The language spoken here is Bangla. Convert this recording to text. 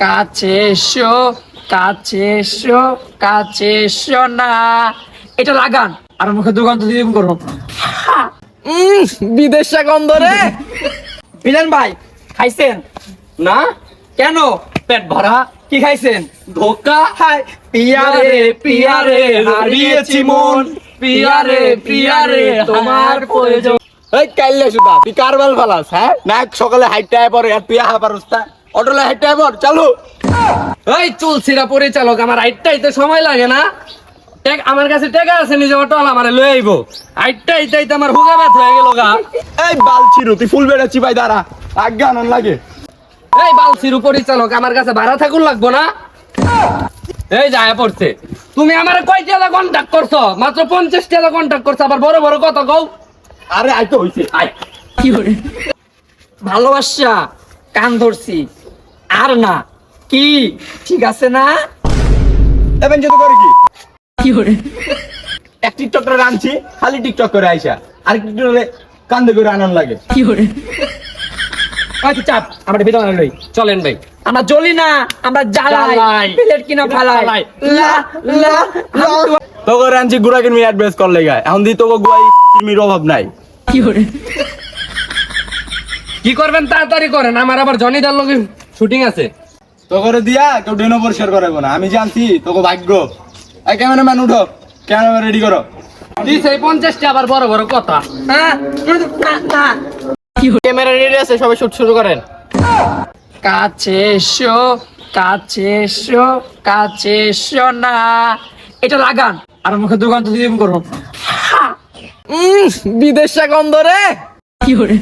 কাছে এসো, কাছে এসো, কাছে এসো না। এটা লাগান আর মুখে দুর্গন্ধ দিয়ে করো। বিদেশা গন্ধ রে। বিলেন ভাই খাইছেন না, কেন? পেট ভরা। কি খাইছেন? ধোকা। হাই পিয়ারে পিয়ারে হারিয়েছি মন, পিয়ারে পিয়ারে তোমার প্রয়োজন। এই কাইলে সুদা তুই কারবাল ফালাস, হ্যাঁ না সকালে হাইটায় পরে আর তুই আহা পারস্তা অটোলে হাইটায় পর চালু। এই চুল ছিড়া পরিচালক, আমার হাইটাইতে সময় লাগে না। আমার কাছে টাকা আছে, নিজে অটো আমার লয়ে আইবো। হাইটাইতে আমার হুগা ব্যথা হয়ে গেল গা। এই বাল ছিড়ু তুই ফুল বেড়ে চিপাই দাঁড়া, আজ্ঞা আনন্দ লাগে। এই বাল ছিড়ু পরিচালক, আমার কাছে ভাড়া থাকুন লাগবো না। এই যায় পড়ছে, তুমি আমার কয় টাকা কন্টাক্ট করছো? মাত্র 50 টাকা কন্টাক্ট করছো, আবার বড় বড় কথা কও। আরে আই তো হইছে, আই কি করে ভালোবাসা কান ধরছি আর না। কি ঠিক আছে না? এখন যদি করে কি কি করে এক টিকটকার আনছি, খালি টিকটক করে আইসা আর টিকটকে কান্দে করে আনন্দ লাগে। কি করে আচ্ছা চাপ আমরা ভিতরে লই চলেন ভাই। আমরা জ্বলি না, আমরা জ্বালাই। প্লেট কিনা ফালাই। লা লা তোকে আনছি গুড়া কিনবি অ্যাডভাইস কর লেগা, এখন দি তোকে গুয়াই কিনবির অভাব নাই। কি করে কি করবেন তাড়াতাড়ি করেন, আমার আবার জনিদার লগে শুটিং আছে। তোকে দিয়া কেউ ডেনো পরিষ্কার করাবো না, আমি জানছি তোকে ভাগ্য। এই ক্যামেরাম্যান উঠো, ক্যামেরা রেডি করো। দিস এই 50টা আবার বড় বড় কথা। হ্যাঁ না না ক্যামেরা রেডি আছে, সবাই শুট শুরু করেন। কাছে এসো, কাছে এসো, কাছে এসো না। এটা লাগান আর মুখে দুর্গন্ধ দিয়ে করো। বিদেশা গন্ধ রে। কি করে